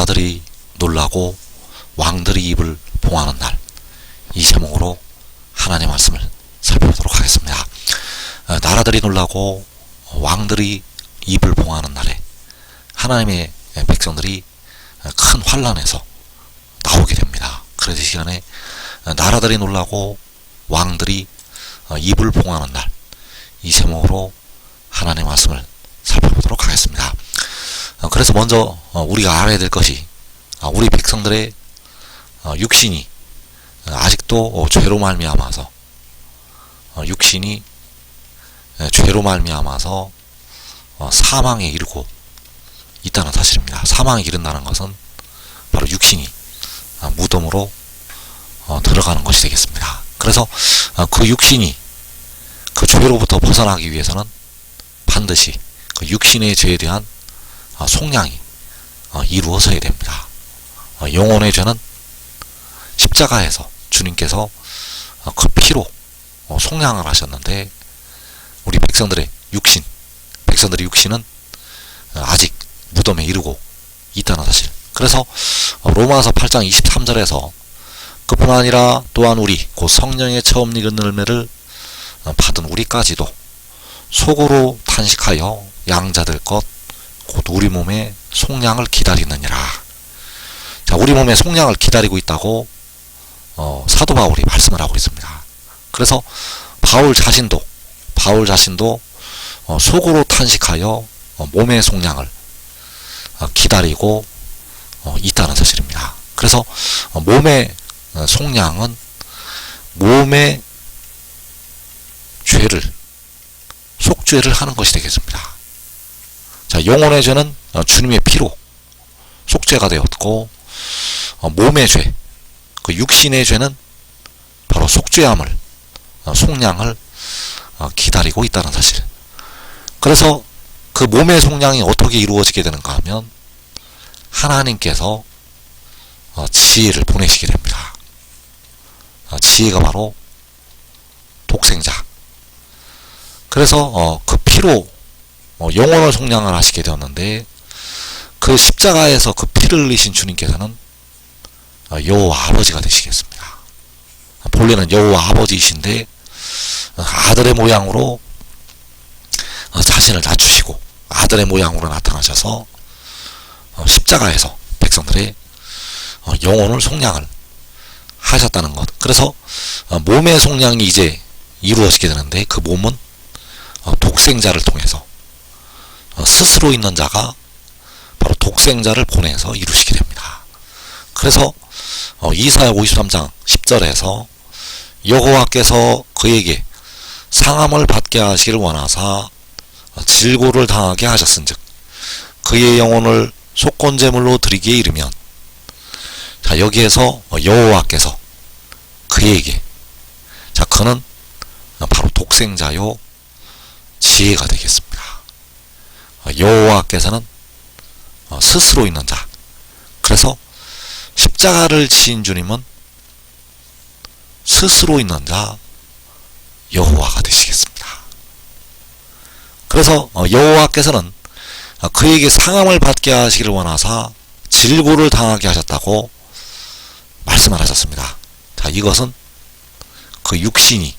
나라들이 놀라고 왕들이 입을 봉하는 날, 이 제목으로 하나님의 말씀을 살펴보도록 하겠습니다. 나라들이 놀라고 왕들이 입을 봉하는 날에 하나님의 백성들이 큰 환난에서 나오게 됩니다. 그래서 이 시간에 나라들이 놀라고 왕들이 입을 봉하는 날, 이 제목으로 하나님의 말씀을 살펴보도록 하겠습니다. 그래서 먼저 우리가 알아야 될 것이, 우리 백성들의 육신이 아직도 죄로 말미암아서 사망에 이르고 있다는 사실입니다. 사망에 이른다는 것은 바로 육신이 무덤으로 들어가는 것이 되겠습니다. 그래서 그 육신이 그 죄로부터 벗어나기 위해서는 반드시 그 육신의 죄에 대한 속량이 이루어져야 됩니다. 영혼의 죄는 십자가에서 주님께서 그 피로 속량을 하셨는데, 우리 백성들의 육신은 아직 무덤에 이르고 있다는 사실. 그래서 로마서 8장 23절에서 그뿐 아니라 또한 우리 곧 성령의 처음 익은 열매를 받은 우리까지도 속으로 탄식하여 양자될 것 곧 우리 몸의 속량을 기다리느니라. 자, 우리 몸의 속량을 기다리고 있다고 사도 바울이 말씀을 하고 있습니다. 그래서 바울 자신도 속으로 탄식하여 몸의 속량을 기다리고 있다는 사실입니다. 그래서 몸의 속량은 몸의 속죄를 하는 것이 되겠습니다. 자, 영혼의 죄는 주님의 피로 속죄가 되었고, 몸의 죄, 그 육신의 죄는 바로 속량을 기다리고 있다는 사실. 그래서 그 몸의 속량이 어떻게 이루어지게 되는가 하면 하나님께서 지혜를 보내시게 됩니다. 지혜가 바로 독생자. 그래서 그 피로 영혼을 속량을 하시게 되었는데, 그 십자가에서 그 피를 흘리신 주님께서는 여호와 아버지가 되시겠습니다. 본래는 여호와 아버지이신데 아들의 모양으로 자신을 낮추시고 아들의 모양으로 나타나셔서 십자가에서 백성들의 영혼을 속량을 하셨다는 것. 그래서 몸의 속량이 이제 이루어지게 되는데, 그 몸은 독생자를 통해서 스스로 있는 자가 바로 독생자를 보내서 이루시게 됩니다. 그래서 이사야 53장 10절에서 여호와께서 그에게 상함을 받게 하시기를 원하사 질고를 당하게 하셨은즉 그의 영혼을 속건제물로 드리기에 이르면, 자, 여기에서 여호와께서 그에게, 자, 그는 바로 독생자요 지혜가 되겠습니다. 여호와께서는 스스로 있는 자. 그래서 십자가를 지신 주님은 스스로 있는 자 여호와가 되시겠습니다. 그래서 여호와께서는 그에게 상함을 받게 하시기를 원하사 질고를 당하게 하셨다고 말씀을 하셨습니다. 자, 이것은 그 육신이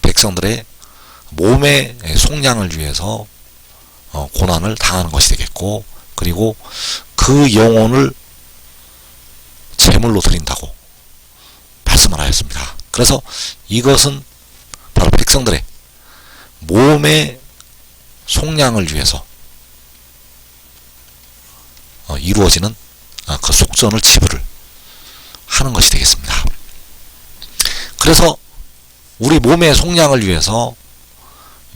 백성들의 몸의 속량을 위해서 고난을 당하는 것이 되겠고, 그리고 그 영혼을 제물로 드린다고 말씀을 하였습니다. 그래서 이것은 바로 백성들의 몸의 속량을 위해서 이루어지는 그 속전을 지불을 하는 것이 되겠습니다. 그래서 우리 몸의 속량을 위해서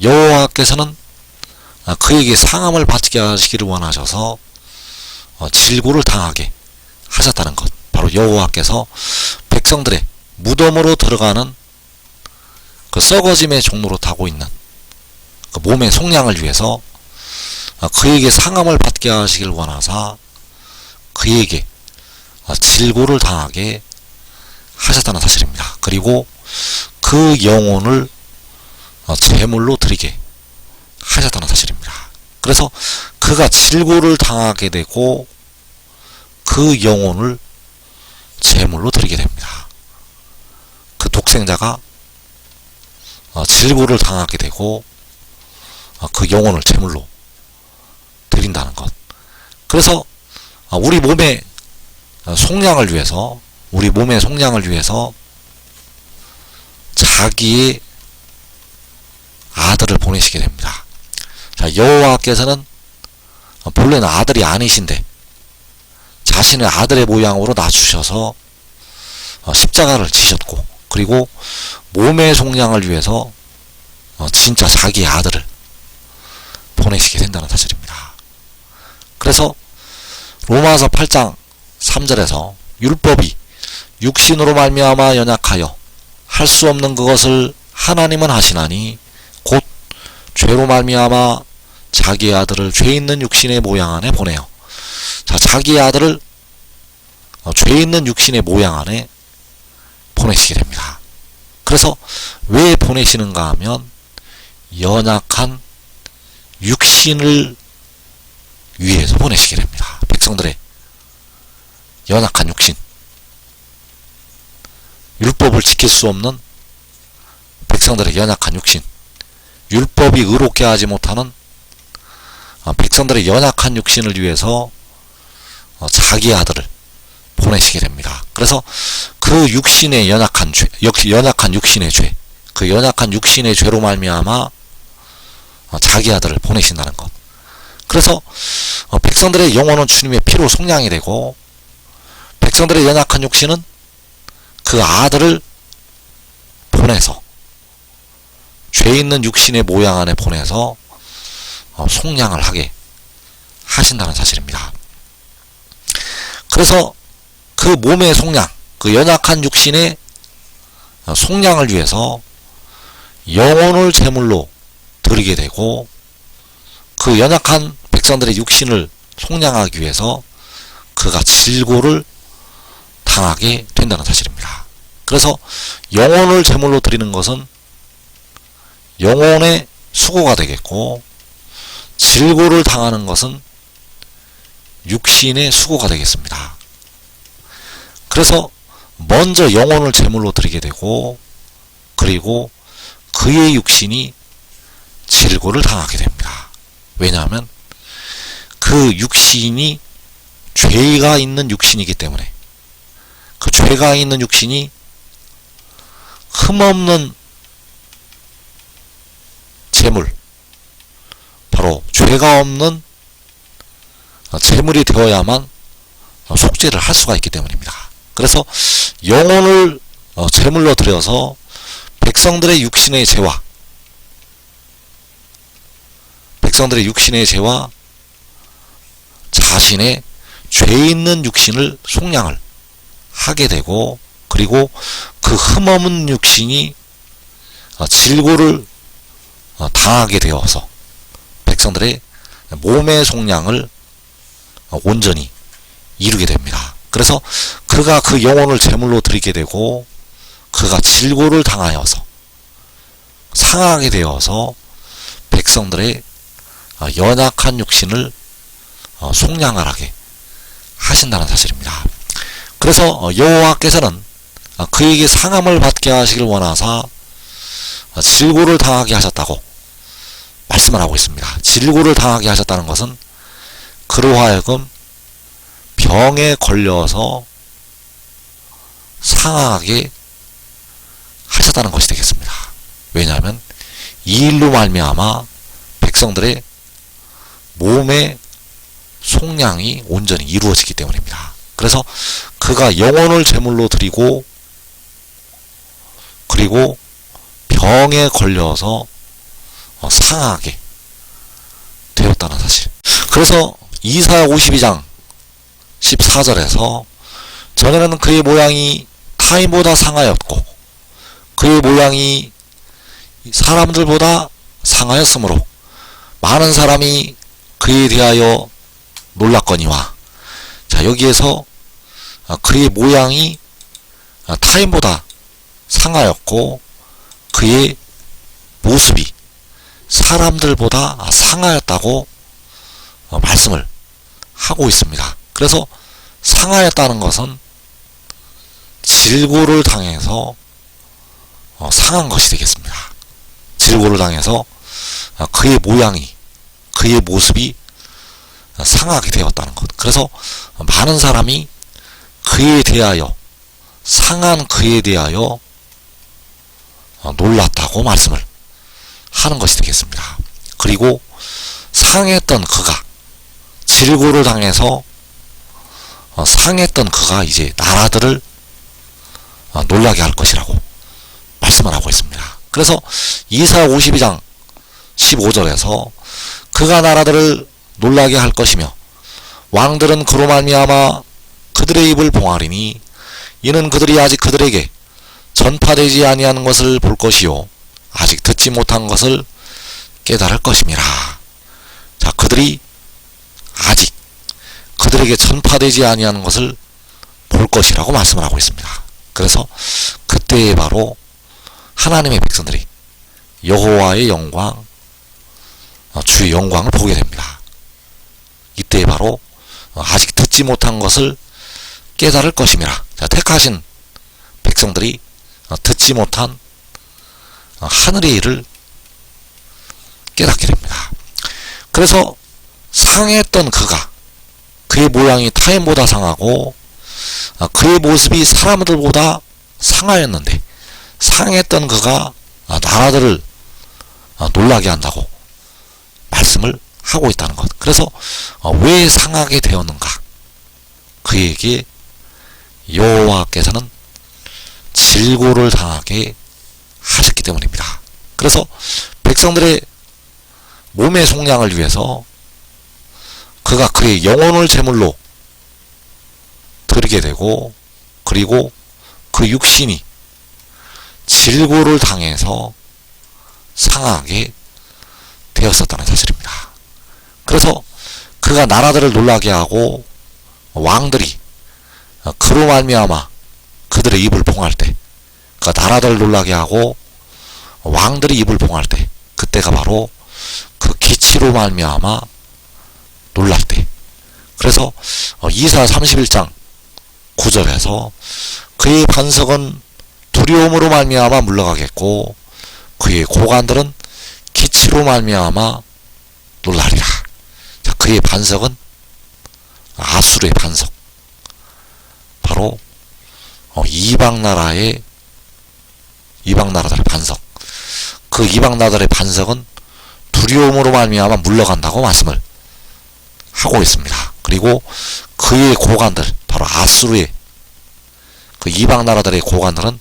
여호와께서는 그에게 상함을 받게 하시기를 원하셔서 질고를 당하게 하셨다는 것. 바로 여호와께서 백성들의 무덤으로 들어가는 그 썩어짐의 종로로 타고 있는 그 몸의 속량을 위해서 그에게 상함을 받게 하시기를 원하사 그에게 질고를 당하게 하셨다는 사실입니다. 그리고 그 영혼을 제물로 드리게 하셨다는 사실입니다. 그래서 그가 질고를 당하게 되고 그 영혼을 제물로 드리게 됩니다. 그 독생자가 질고를 당하게 되고 그 영혼을 제물로 드린다는 것. 그래서 우리 몸의 속량을 위해서 자기의 아들을 보내시게 됩니다. 자, 여호와께서는 본래는 아들이 아니신데 자신의 아들의 모양으로 낮추셔서 십자가를 지셨고, 그리고 몸의 속량을 위해서 진짜 자기의 아들을 보내시게 된다는 사실입니다. 그래서 로마서 8장 3절에서 율법이 육신으로 말미암아 연약하여 할 수 없는 그것을 하나님은 하시나니 곧 죄로 말미암아 자기의 아들을 죄 있는 육신의 모양 안에 보내요. 자, 자기의 아들을 죄 있는 육신의 모양 안에 보내시게 됩니다. 그래서 왜 보내시는가 하면 연약한 육신을 위해서 보내시게 됩니다. 백성들의 연약한 육신, 율법을 지킬 수 없는 백성들의 연약한 육신, 율법이 의롭게 하지 못하는 백성들의 연약한 육신을 위해서 자기 아들을 보내시게 됩니다. 그래서 그 육신의 연약한 죄, 연약한 육신의 죄, 그 연약한 육신의 죄로 말미암아 자기 아들을 보내신다는 것. 그래서 백성들의 영혼은 주님의 피로 속량이 되고, 백성들의 연약한 육신은 그 아들을 보내서 죄 있는 육신의 모양 안에 보내서 속량을 하게 하신다는 사실입니다. 그래서 그 몸의 속량, 그 연약한 육신의 속량을 위해서 영혼을 제물로 드리게 되고, 그 연약한 백성들의 육신을 속량하기 위해서 그가 질고를 당하게 된다는 사실입니다. 그래서 영혼을 제물로 드리는 것은 영혼의 수고가 되겠고, 질고를 당하는 것은 육신의 수고가 되겠습니다. 그래서 먼저 영혼을 제물로 드리게 되고, 그리고 그의 육신이 질고를 당하게 됩니다. 왜냐하면 그 육신이 죄가 있는 육신이기 때문에, 그 죄가 있는 육신이 흠없는 제물, 바로 죄가 없는 제물이 되어야만 속죄를 할 수가 있기 때문입니다. 그래서 영혼을 제물로 드려서 백성들의 육신의 죄와 자신의 죄 있는 육신을 속량을 하게 되고, 그리고 그 흠없는 육신이 질고를 당하게 되어서 백성들의 몸의 속량을 온전히 이루게 됩니다. 그래서 그가 그 영혼을 제물로 드리게 되고, 그가 질고를 당하여서 상하게 되어서 백성들의 연약한 육신을 속량하게 하신다는 사실입니다. 그래서 여호와께서는 그에게 상함을 받게 하시길 원하사 질고를 당하게 하셨다고 말씀을 하고 있습니다. 질고를 당하게 하셨다는 것은 그로 하여금 병에 걸려서 상하게 하셨다는 것이 되겠습니다. 왜냐하면 이 일로 말미암아 백성들의 몸의 속량이 온전히 이루어지기 때문입니다. 그래서 그가 영혼을 제물로 드리고, 그리고 병에 걸려서 상하게 되었다는 사실. 그래서 이사야 52장 14절에서 전에는 그의 모양이 타인보다 상하였고 그의 모양이 사람들보다 상하였으므로 많은 사람이 그에 대하여 놀랐거니와. 자, 여기에서 그의 모양이 타인보다 상하였고 그의 모습이 사람들보다 상하였다고 말씀을 하고 있습니다. 그래서 상하였다는 것은 질고를 당해서 상한 것이 되겠습니다. 질고를 당해서 그의 모양이, 그의 모습이 상하게 되었다는 것. 그래서 많은 사람이 그에 대하여, 상한 그에 대하여 놀랐다고 말씀을 하는 것이 되겠습니다. 그리고 상했던 그가, 질고를 당해서 상했던 그가 이제 나라들을 놀라게 할 것이라고 말씀을 하고 있습니다. 그래서 이사 52장 15절에서 그가 나라들을 놀라게 할 것이며 왕들은 그로 말미암아 그들의 입을 봉하리니 이는 그들이 아직 그들에게 전파되지 아니하는 것을 볼 것이요 아직 듣지 못한 것을 깨달을 것임이라. 자, 그들이 아직 그들에게 전파되지 아니하는 것을 볼 것이라고 말씀을 하고 있습니다. 그래서 그때에 바로 하나님의 백성들이 여호와의 영광, 주의 영광을 보게 됩니다. 이때 바로 아직 듣지 못한 것을 깨달을 것임이라. 자, 택하신 백성들이 듣지 못한 하늘의 일을 깨닫게 됩니다. 그래서 상했던 그가, 그의 모양이 타인보다 상하고 그의 모습이 사람들보다 상하였는데 상했던 그가 나라들을 놀라게 한다고 말씀을 하고 있다는 것. 그래서 왜 상하게 되었는가? 그에게 여호와께서는 질고를 당하게 하셨기 때문입니다. 그래서 백성들의 몸의 속량을 위해서 그가 그의 영혼을 제물로 드리게 되고, 그리고 그 육신이 질고를 당해서 상하게 되었었다는 사실입니다. 그래서 그가 나라들을 놀라게 하고 왕들이 그로 말미암아 그들의 입을 봉할 때, 그가 나라들을 놀라게 하고 왕들이 입을 봉할 때, 그때가 바로 그 기치로 말미암아 놀랄 때. 그래서 이사 31장 9절에서 그의 반석은 두려움으로 말미암아 물러가겠고 그의 고관들은 기치로 말미암아 놀라리라. 자, 그의 반석은 아수르의 반석, 바로 이방 나라들의 반석. 그 이방 나라들의 반석은 두려움으로 말미암아 물러간다고 말씀을 하고 있습니다. 그리고 그의 고관들, 바로 아수르의 그 이방 나라들의 고관들은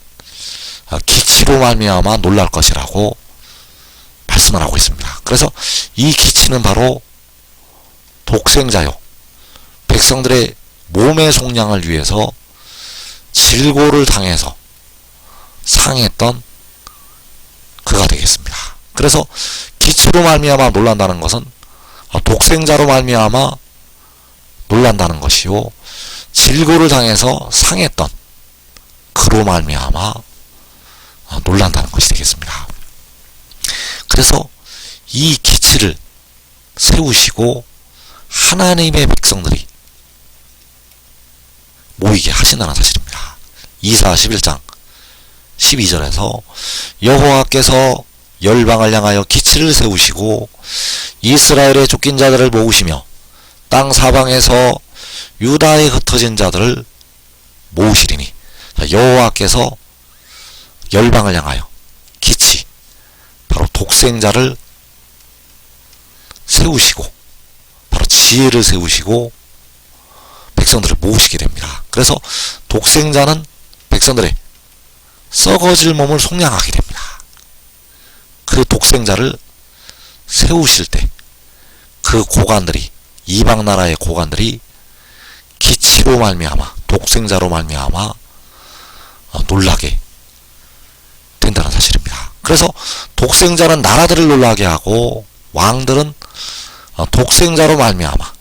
기치로 말미암아 놀랄 것이라고 말씀을 하고 있습니다. 그래서 이 기치는 바로 독생자요, 백성들의 몸의 속량을 위해서 질고를 당해서 상했던 그가 되겠습니다. 그래서 기치로 말미암아 놀란다는 것은 독생자로 말미암아 놀란다는 것이요, 질고를 당해서 상했던 그로 말미암아 놀란다는 것이 되겠습니다. 그래서 이 기치를 세우시고 하나님의 백성들이 모이게 하신다는 사실입니다. 이사 11장 12절에서 여호와께서 열방을 향하여 기치를 세우시고 이스라엘의 쫓긴 자들을 모으시며 땅 사방에서 유다에 흩어진 자들을 모으시리니. 여호와께서 열방을 향하여 기치, 바로 독생자를 세우시고, 바로 지혜를 세우시고 백성들을 모으시게 됩니다. 그래서 독생자는 백성들의 썩어질 몸을 속량하게 됩니다. 그 독생자를 세우실 때 그 고관들이, 이방 나라의 고관들이 기치로 말미암아, 독생자로 말미암아 놀라게 된다는 사실입니다. 그래서 독생자는 나라들을 놀라게 하고 왕들은 독생자로 말미암아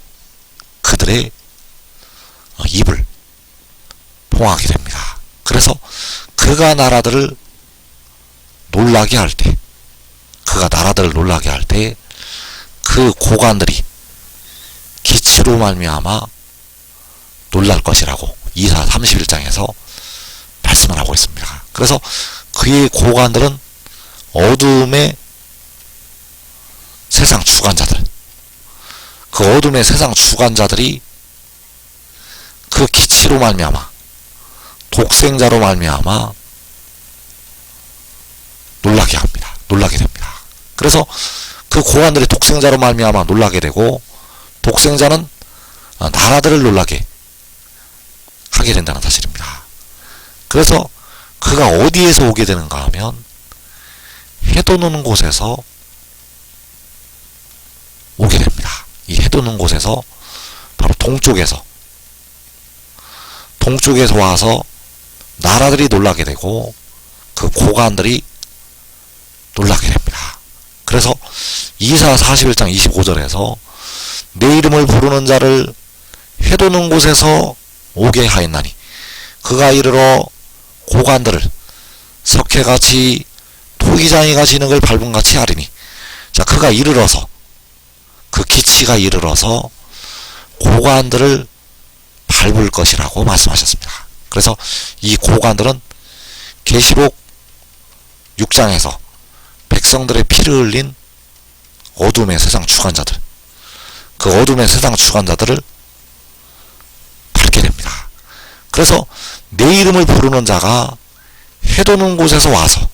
그들의 입을 봉하게 됩니다. 그래서 그가 나라들을 놀라게 할 때, 그가 나라들을 놀라게 할 때 그 고관들이 기치로 말미암아 놀랄 것이라고 이사 31장에서 말씀을 하고 있습니다. 그래서 그의 고관들은 어둠의 세상 주관자들, 그 어둠의 세상 주관자들이 그 기치로 말미암아, 독생자로 말미암아 놀라게 합니다. 놀라게 됩니다. 그래서 그 고관들이 독생자로 말미암아 놀라게 되고, 독생자는 나라들을 놀라게 하게 된다는 사실입니다. 그래서 그가 어디에서 오게 되는가 하면 해돋는 곳에서 오게 됩니다. 이 해돋는 곳에서 바로 동쪽에서 와서 나라들이 놀라게 되고 그 고관들이 놀라게 됩니다. 그래서 이사 41장 25절에서 내 이름을 부르는 자를 해돋는 곳에서 오게 하였나니 그가 이르러 고관들을 석회같이 토기장이가 지능을 밟음같이 하리니. 자, 그가 이르러서, 그 기치가 이르러서 고관들을 밟을 것이라고 말씀하셨습니다. 그래서 이 고관들은 계시록 6장에서 백성들의 피를 흘린 어둠의 세상 주관자들, 그 어둠의 세상 주관자들을 밟게 됩니다. 그래서 내 이름을 부르는 자가 해돋는 곳에서 와서,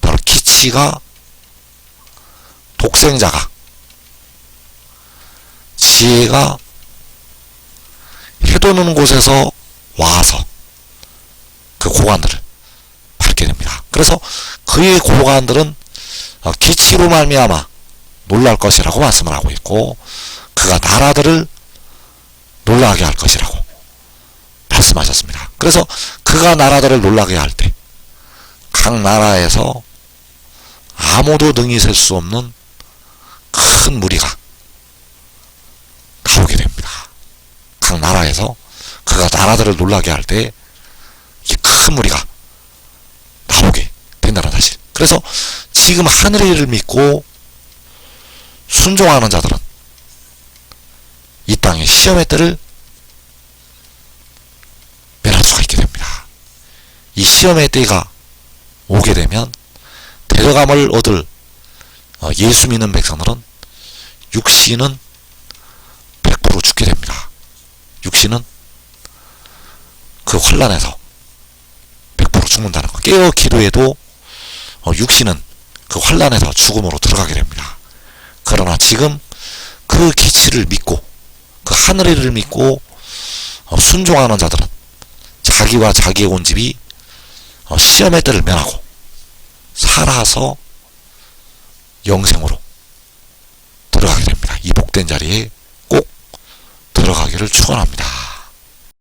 바로 기치가, 독생자가, 지혜가 해돋는 곳에서 와서 그 고관들을 밟게 됩니다. 그래서 그의 고관들은 기치로 말미암아 놀랄 것이라고 말씀을 하고 있고, 그가 나라들을 놀라게 할 것이라고 말씀하셨습니다. 그래서 그가 나라들을 놀라게 할 때 각 나라에서 아무도 능히 셀 수 없는 큰 무리가 나오게 됩니다. 각 나라에서 그가 나라들을 놀라게 할 때 이 큰 무리가 나오게 된다는 사실. 그래서 지금 하늘의 일을 믿고 순종하는 자들은 이 땅의 시험의 때를 면할 수가 있게 됩니다. 이 시험의 때가 오게 되면 데려감을 얻을 예수 믿는 백성들은 육신은 100% 죽게 됩니다. 육신은 그 환난에서 100% 죽는다는 것. 깨어 기도해도 육신은 그 환난에서 죽음으로 들어가게 됩니다. 그러나 지금 그 기치를 믿고 그 하늘의 일을 믿고 순종하는 자들은 자기와 자기의 온 집이 시험의 때를 면하고 살아서 영생으로 들어가게 됩니다. 이 복된 자리에 꼭 들어가기를 축원합니다.